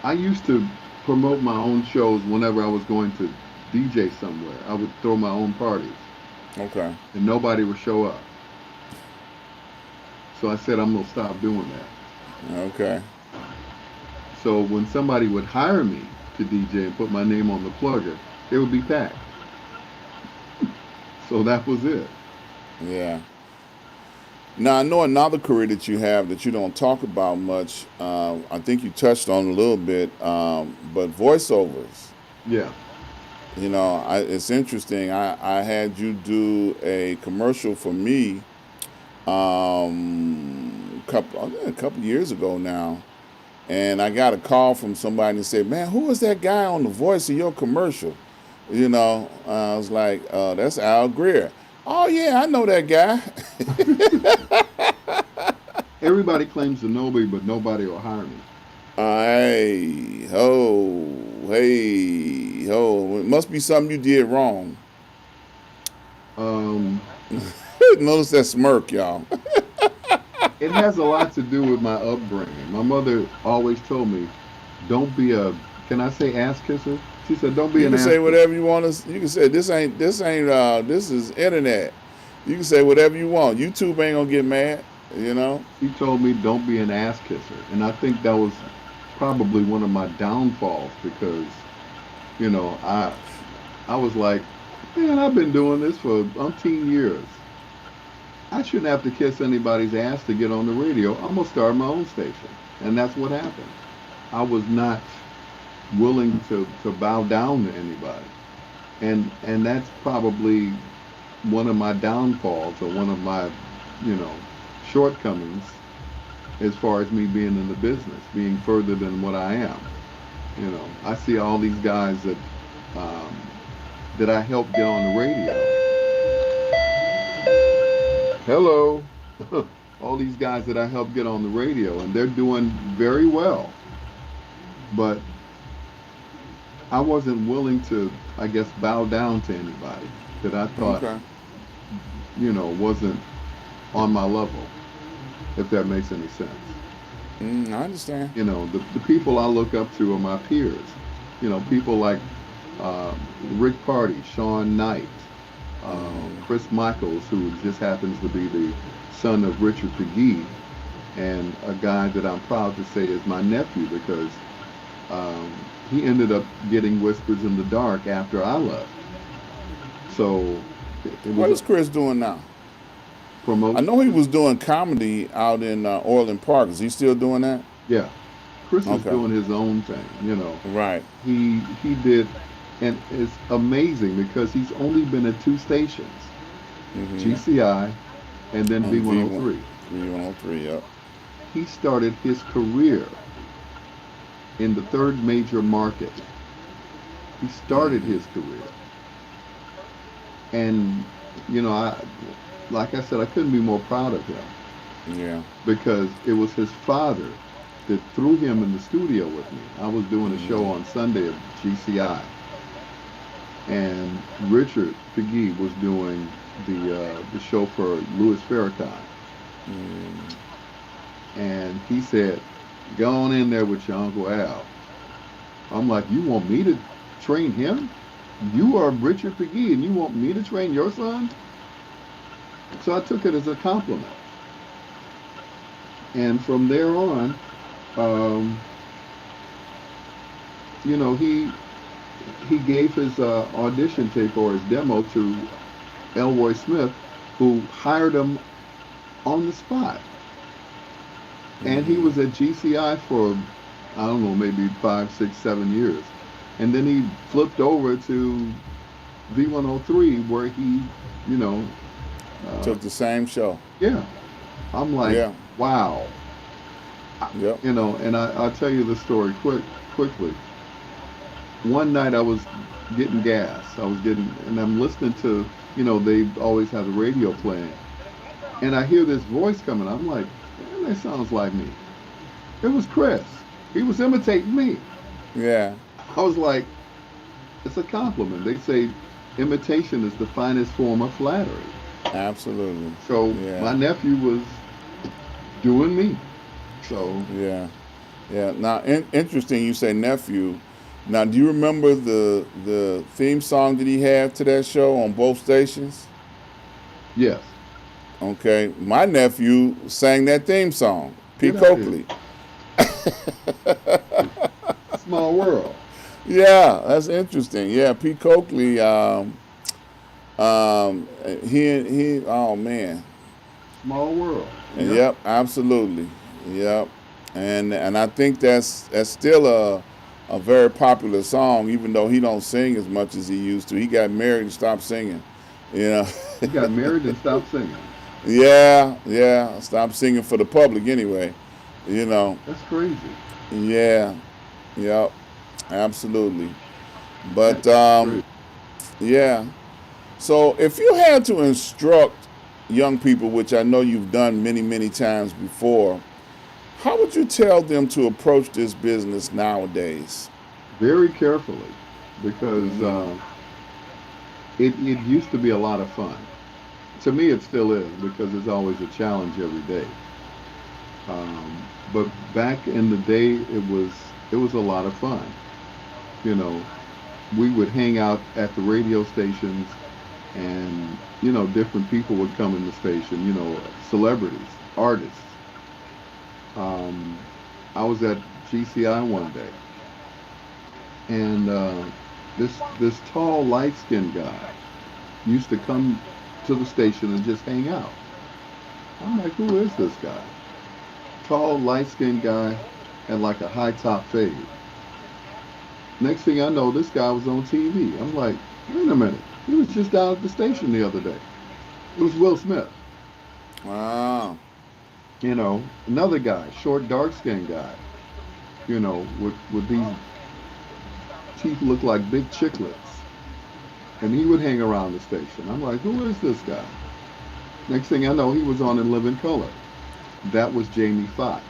I used to promote my own shows whenever I was going to DJ somewhere. I would throw my own parties Okay. and nobody would show up. So I said I'm gonna stop doing that. Okay. So when somebody would hire me to DJ and put my name on the plugger, it would be packed. So that was it. Yeah. Now I know another career that you have that you don't talk about much. I think you touched on a little bit, but voiceovers. Yeah. It's interesting. I had you do a commercial for me a couple years ago now, and I got a call from somebody and said, "Man, who was that guy on the voice of your commercial?" I was like, "That's Al Greer." Oh yeah, I know that guy. Everybody claims to know me, but nobody will hire me. Hey ho, hey ho. It must be something you did wrong. Um, Notice that smirk, y'all. it has a lot to do with my upbringing. My mother always told me, "Don't be a, can I say ass kisser?" She said, "Don't be You an can ass say kisser." whatever you want to. You can say this is internet. You can say whatever you want. YouTube ain't gonna get mad. You know. She told me, "Don't be an ass kisser," and I think that was probably one of my downfalls because, you know, I was like, man, I've been doing this for umpteen years. I shouldn't have to kiss anybody's ass to get on the radio. I'm gonna start my own station, and that's what happened. I was not willing to bow down to anybody, and that's probably one of my downfalls or one of my, you know, shortcomings as far as me being in the business, being further than what I am. You know, I see all these guys um, that I helped get on the radio. Hello. All these guys that I helped get on the radio, and they're doing very well. But I wasn't willing to, I guess, bow down to anybody that I thought, Okay. you know, wasn't on my level, if that makes any sense. I understand. You know, the people I look up to are my peers. You know, people like uh, Rick Party, Sean Knight, Chris Michaels, who just happens to be the son of Richard McGee, and a guy that I'm proud to say is my nephew because um, he ended up getting Whispers in the Dark after I left. So it What was is Chris doing now? a promote. I know he was doing comedy out in Orland Park. Is he still doing that? Yeah, Chris is Okay. doing his own thing. You know, Right. he did, and it's amazing because he's only been at two stations, Mm-hmm. GCI and then And V1, V103. V103. Yep. He started his career in the third major market. He started Mm-hmm. his career, and you know, like I said, I couldn't be more proud of him Yeah. because it was his father that threw him in the studio with me. I was doing a show Mm-hmm. on Sunday at GCI, and Richard McGee was doing the show for Louis Farrakhan, Mm-hmm. and he said, "Go on in there with your Uncle Al." I'm like, "You want me to train him? You are Richard McGee, and you want me to train your son?" So I took it as a compliment, and from there on, um, you know, he gave his audition tape or his demo to Elroy Smith, who hired him on the spot. And he was at GCI for, I don't know, maybe 5, 6, 7 years. And then he flipped over to V103 where he, you know, Took the same show. yeah. I'm like, Yeah. wow. Yep. You know, and I'll tell you the story quickly. One night I was getting gas. And I'm listening to, you know, they always have the radio playing. And I hear this voice coming. I'm like, man, that sounds like me. It was Chris. He was imitating me. Yeah. I was like, it's a compliment. They say imitation is the finest form of flattery. Absolutely. So Yeah. my nephew was doing me. So Yeah. Yeah. Now, interesting. You say nephew. Now, do you remember the theme song that he had to that show on both stations? yes, Okay. My nephew sang that theme song. Pete Get out of here. Coakley. small world. Yeah, that's interesting. Yeah, Pete Coakley. He. Oh man. Small world. Yep. Absolutely. Yep. And I think that's still a very popular song, even though he don't sing as much as he used to. He got married and stopped singing. You know. He got married and stopped singing. Yeah. Stopped singing for the public anyway. You know. That's crazy. Yeah. Yep. Absolutely. But That's crazy. yeah. So if you had to instruct young people, which I know you've done many, many times before, how would you tell them to approach this business nowadays? Very carefully, because it used to be a lot of fun. To me, it still is, because it's always a challenge every day. But back in the day, it was a lot of fun. You know, we would hang out at the radio stations, and you know, different people would come in the station. You know, celebrities, artists. I was at GCI one day, and this tall, light-skinned guy used to come to the station and just hang out. I'm like, who is this guy? Tall, light-skinned guy, had like a high top fade. Next thing I know, this guy was on TV. I'm like, wait a minute, he was just down at the station the other day. It was Will Smith. Wow. You know, another guy, short, dark-skinned guy. You know, with these teeth look like big chiclets. And he would hang around the station. I'm like, who is this guy? Next thing I know, he was on In Living Color. That was Jamie Foxx.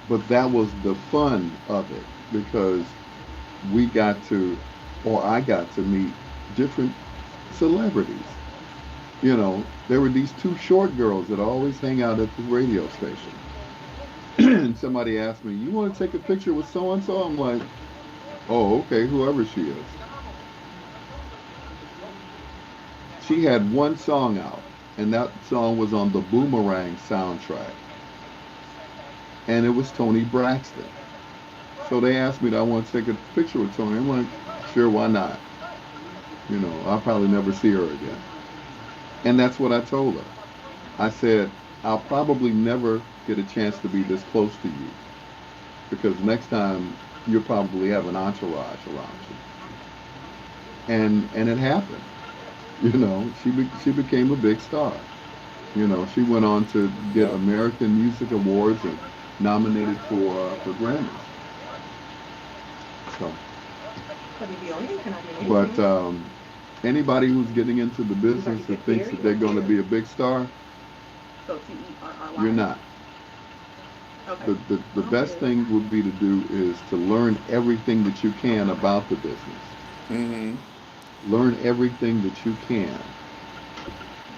But that was the fun of it, because we got to, or I got to meet different celebrities. You know, there were these two short girls that always hang out at the radio station. And somebody asked me, you want to take a picture with so-and-so? I'm like, oh, okay, whoever she is. She had one song out, and that song was on the Boomerang soundtrack. And it was Toni Braxton. So they asked me, do I want to take a picture with Toni? I'm like, sure, why not? You know, I'll probably never see her again. And that's what I told her. I said, I'll probably never get a chance to be this close to you, because next time you'll probably have an entourage around you. And it happened. You know, she became a big star. You know, she went on to get American Music Awards and nominated for Grammys. So, but anybody who's getting into the business that thinks that they're going to be a big star, you're not. Okay. The best thing would be to do is to learn everything that you can about the business. Mm-hmm. Learn everything that you can.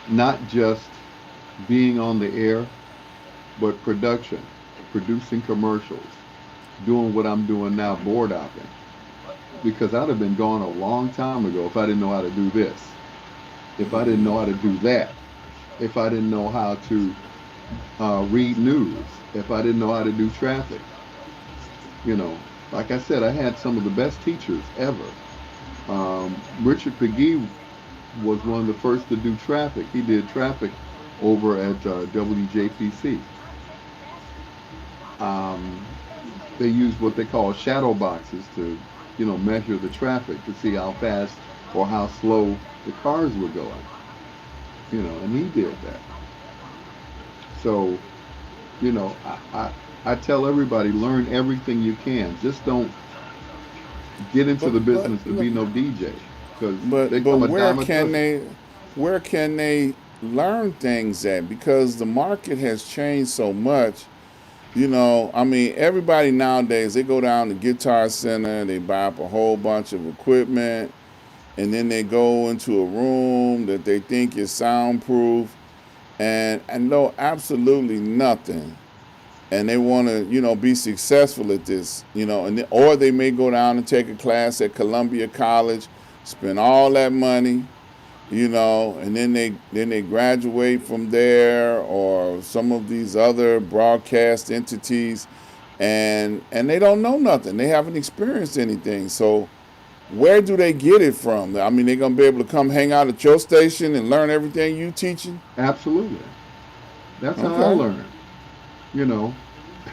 Not just being on the air, but production, producing commercials, doing what I'm doing now, board hopping. Because I'd have been gone a long time ago if I didn't know how to do this, if I didn't know how to do that, if I didn't know how to read news, if I didn't know how to do traffic. You know, like I said, I had some of the best teachers ever. Richard McGee was one of the first to do traffic. He did traffic over at WJPC. Um, they used what they call shadow boxes to, measure the traffic to see how fast or how slow the cars were going. And he did that. So, I tell everybody, learn everything you can. Just don't get into the business to be no DJ, because they But come a where dime a can dozen. they learn things at? Because the market has changed so much. I mean, everybody nowadays, they go down to Guitar Center, they buy up a whole bunch of equipment, and then they go into a room that they think is soundproof and know absolutely nothing. And they want to, be successful at this, or they may go down and take a class at Columbia College, spend all that money, and then they graduate from there or some of these other broadcast entities, and they don't know nothing. They haven't experienced anything. So where do they get it from? I mean, they're gonna be able to come hang out at your station and learn everything you teaching? Absolutely. That's how I Okay. learned. You know,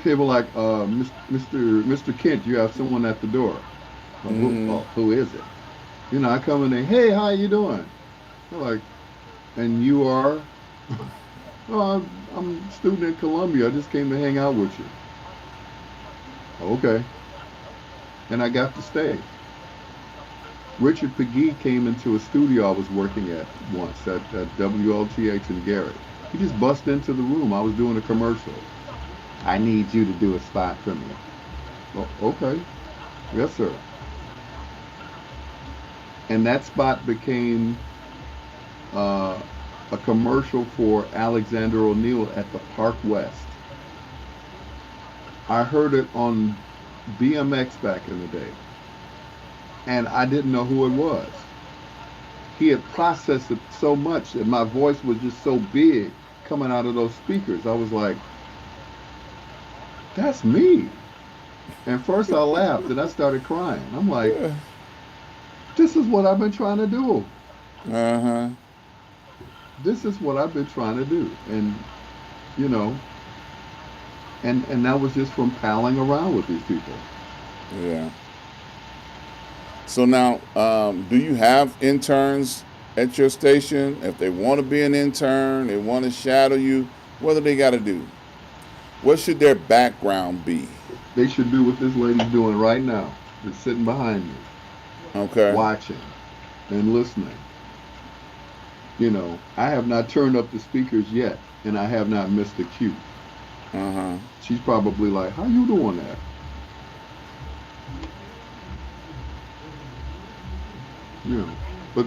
they were like, Mr. Kent, you have someone at the door. Mm-hmm. Who is it? I come in there, hey, how you doing? They're like, and you are? Oh, I'm a student at Columbia. I just came to hang out with you. Okay. And I got to stay. Richard Pegee came into a studio I was working at once at WLTH in Garrett. He just bust into the room. I was doing a commercial. I need you to do a spot for me. Oh, okay. Yes, sir. And that spot became uh, a commercial for Alexander O'Neill at the Park West. I heard it on BMX back in the day, and I didn't know who it was. He had processed it so much that my voice was just so big coming out of those speakers. I was like, that's me. And first I laughed and I started crying. I'm like, this is what I've been trying to do. Uh-huh. This is what I've been trying to do. And, you know, and that was just from palling around with these people. Yeah. So now, do you have interns at your station? If they want to be an intern, they want to shadow you, what do they got to do? What should their background be? They should do what this lady's doing right now. That's sitting behind me, Okay. watching and listening. I have not turned up the speakers yet, and I have not missed a cue. Uh-huh. She's probably like, how you doing that?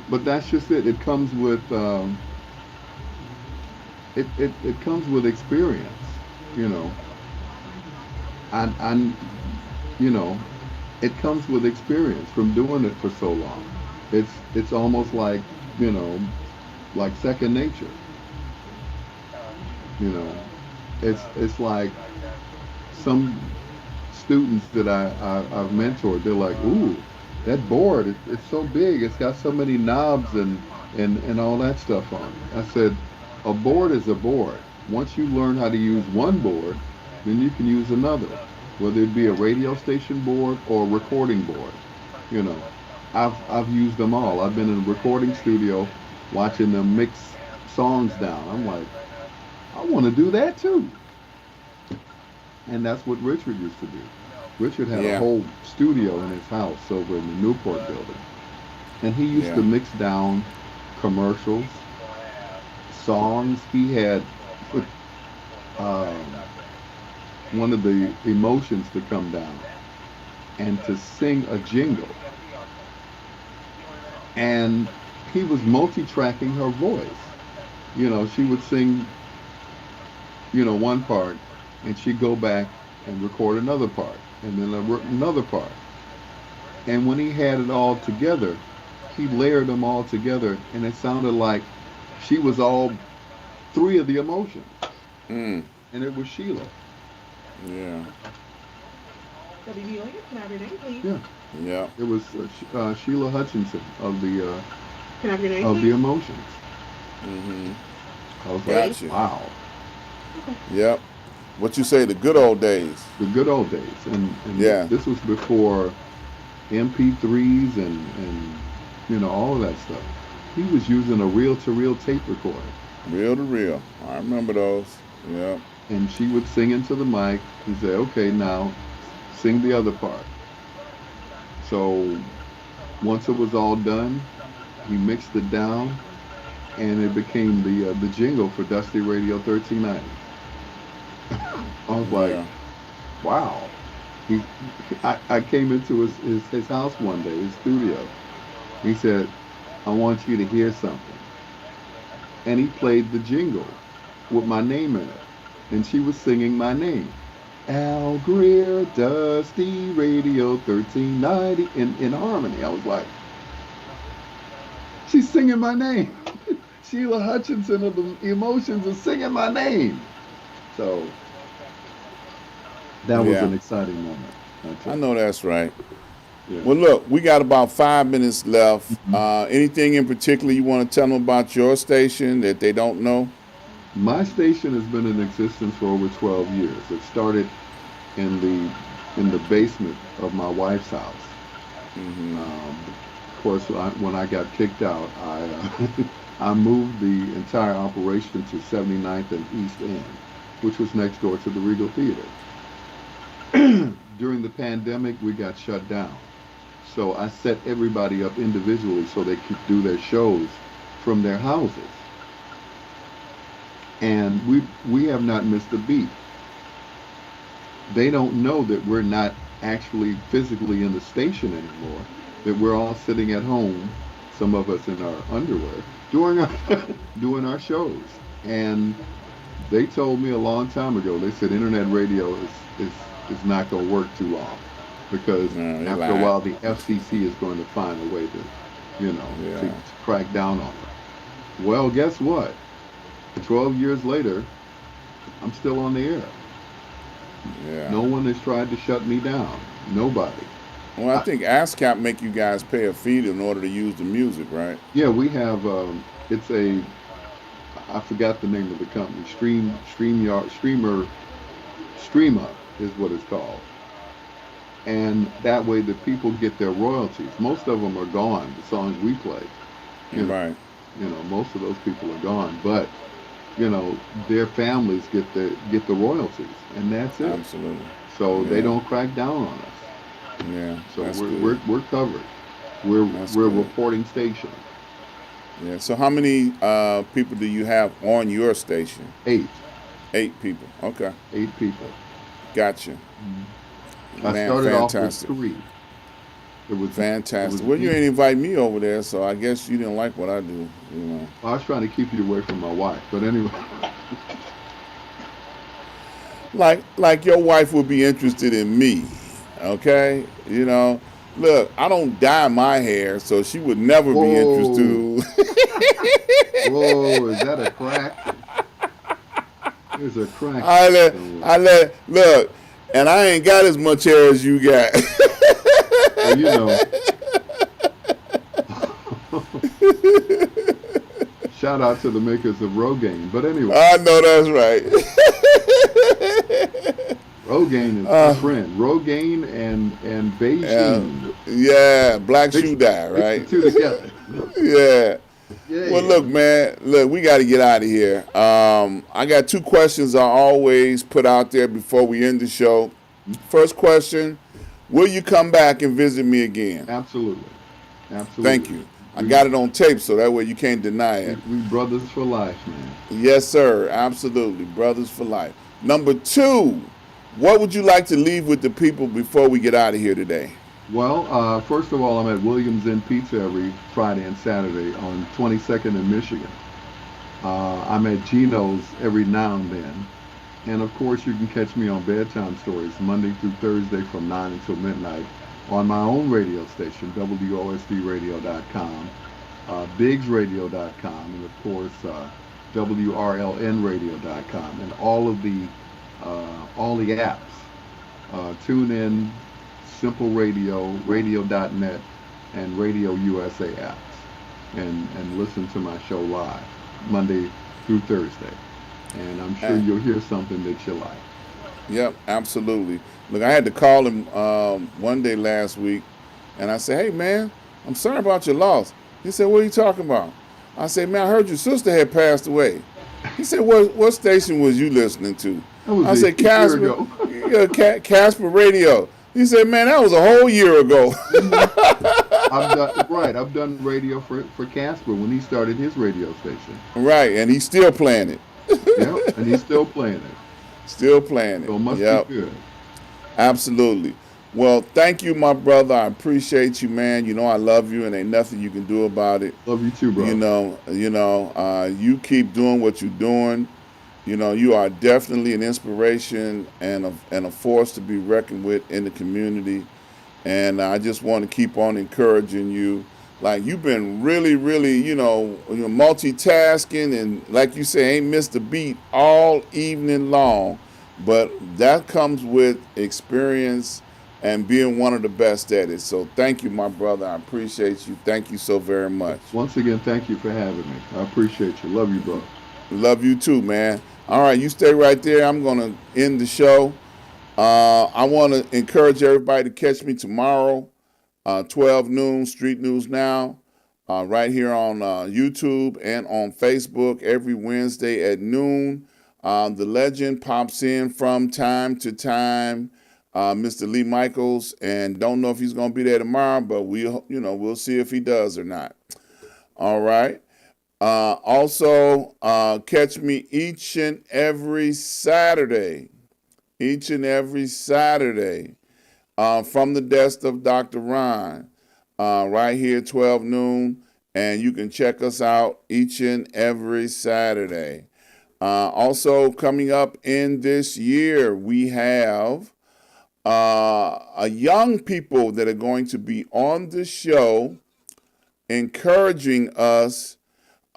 But that's just it. It comes with it comes with experience. You know, I you know, it comes with experience from doing it for so long. It's almost like, like second nature. You know, it's like some students that I've mentored. They're like, ooh, that board, it's so big. It's got so many knobs and all that stuff on it. I said, a board is a board. Once you learn how to use one board, then you can use another, whether it be a radio station board or a recording board. You know, I've used them all. I've been in a recording studio watching them mix songs down. I'm like, I want to do that too. And that's what Richard used to do. Richard had a Yeah. whole studio in his house over in the Newport building. And he used to Yeah. mix down commercials, songs. He had put um, one of the emotions to come down and to sing a jingle. And he was multi-tracking her voice. She would sing, one part, and she'd go back and record another part, and then another part. And when he had it all together, he layered them all together, and it sounded like she was all three of the emotions, Mm. and it was Sheila. Yeah. WBOA, can I have your name, please? Yeah, Yeah. it was Sheila Hutchinson of the Can I have your name, of the please? Emotions. Mm-hmm. I was like, Gotcha. wow, Okay. Yep. What you say, the good old days. the good old days. And Yeah. this was before MP3s and all of that stuff. He was using a reel-to-reel tape recorder, Real to real. I remember those. Yep. and she would sing into the mic. He'd say, "Okay, now sing the other part." So once it was all done, he mixed it down, and it became the jingle for Dusty Radio 1390. I was like, Yeah. wow. He, I came into his house one day, his studio. He said, "I want you to hear something." And he played the jingle with my name in it. And she was singing my name. Al Greer, Dusty Radio 1390 in harmony. I was like, she's singing my name. Sheila Hutchinson of the Emotions is singing my name. So that was Yeah. an exciting moment. I know that's right. Yeah. Well, look, we got about 5 minutes left. Anything in particular you want to tell them about your station that they don't know? My station has been in existence for over 12 years. It started in the basement of my wife's house. Mm-hmm. Of course, when I got kicked out, I moved the entire operation to 79th and East End, which was next door to the Regal Theater. During the pandemic, we got shut down. So I set everybody up individually so they could do their shows from their houses. And we have not missed a beat. They don't know that we're not actually physically in the station anymore, that we're all sitting at home, some of us in our underwear, doing our shows. And they told me a long time ago, they said internet radio is not going to work too long, because after a while the FCC is going to find a way to crack down on it. Well, guess what? 12 years later, I'm still on the air. Yeah. No one has tried to shut me down. Nobody. Well, I think ASCAP make you guys pay a fee in order to use the music, right? Yeah, we have. It's I forgot the name of the company. Streamer is what it's called. And that way the people get their royalties. Most of them are gone, the songs we play. Right. Most of those people are gone, but their families get the royalties, and that's it. Absolutely. So they don't crack down on us. Yeah. So we're covered. We're a reporting station. Yeah. So how many people do you have on your station? 8. 8 people. Okay. 8 people. Gotcha. I started off with 3. It was fantastic. Well, you ain't invite me over there, so I guess you didn't like what I do. I was trying to keep you away from my wife, but anyway. like your wife would be interested in me, okay? Look, I don't dye my hair, so she would never be interested. Whoa, is that a crack? There's a crack. I let look, and I ain't got as much hair as you got. Well, shout out to the makers of Rogaine. But anyway. I know that's right. Rogaine is my friend. Rogaine and Beijing. Yeah, black shoe dye, right? Mix the 2 together. Yeah. Well, look, man. Look, we got to get out of here. I got 2 questions I always put out there before we end the show. First question: will you come back and visit me again? Absolutely. Thank you. I got it on tape, so that way you can't deny it. We brothers for life, man. Yes, sir. Absolutely. Brothers for life. Number 2, what would you like to leave with the people before we get out of here today? Well, first of all, I'm at Williams Inn Pizza every Friday and Saturday on 22nd in Michigan. I'm at Gino's every now and then. And of course, you can catch me on Bedtime Stories Monday through Thursday from 9 until midnight on my own radio station, WOSDradio.com, BiggsRadio.com, and of course, WRLNradio.com, and all the apps. Tune in, Simple Radio, radio.net, and Radio USA apps, and listen to my show live Monday through Thursday. And I'm sure you'll hear something that you like. Yep, absolutely. Look, I had to call him one day last week, and I said, "Hey, man, I'm sorry about your loss." He said, "What are you talking about?" I said, "Man, I heard your sister had passed away." He said, "What station was you listening to?" That was I said, a year "Casper, ago. Casper Radio." He said, "Man, that was a whole year ago." I've done radio for Casper when he started his radio station. Right, and he's still playing it. Yep, and he's still playing it. Still playing it. So it must Yep. be good. Absolutely. Well, thank you, my brother. I appreciate you, man. You know I love you, and ain't nothing you can do about it. Love you too, bro. You keep doing what you're doing. You know, you are definitely an inspiration and a force to be reckoned with in the community. And I just want to keep on encouraging you. Like, you've been really, really, you're multitasking, and like you say, ain't missed a beat all evening long. But that comes with experience and being one of the best at it. So thank you, my brother. I appreciate you. Thank you so very much. Once again, thank you for having me. I appreciate you. Love you, bro. Love you too, man. All right, you stay right there. I'm going to end the show. I want to encourage everybody to catch me tomorrow, 12 noon, Street News Now, right here on YouTube and on Facebook every Wednesday at noon. The legend pops in from time to time, Mr. Lee Michaels, and don't know if he's going to be there tomorrow, but we'll see if he does or not. All right. Also, catch me each and every Saturday, from the desk of Dr. Ron, right here, 12 noon, and you can check us out each and every Saturday. Also, coming up in this year, we have young people that are going to be on the show encouraging us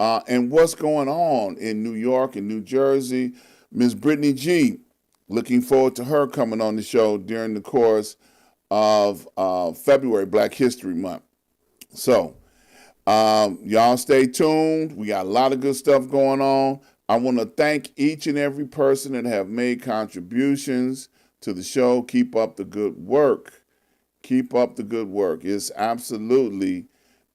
and what's going on in New York and New Jersey. Ms. Brittany G, looking forward to her coming on the show during the course of February, Black History Month. So, y'all stay tuned. We got a lot of good stuff going on. I want to thank each and every person that have made contributions to the show. Keep up the good work. Keep up the good work. It's absolutely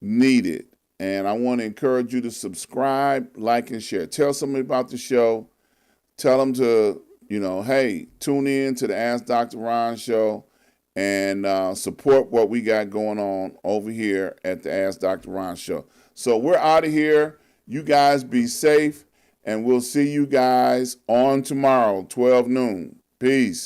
needed. And I want to encourage you to subscribe, like, and share. Tell somebody about the show. Tell them to, hey, tune in to the Ask Dr. Ron show and support what we got going on over here at the Ask Dr. Ron show. So we're out of here. You guys be safe, and we'll see you guys on tomorrow, 12 noon. Peace.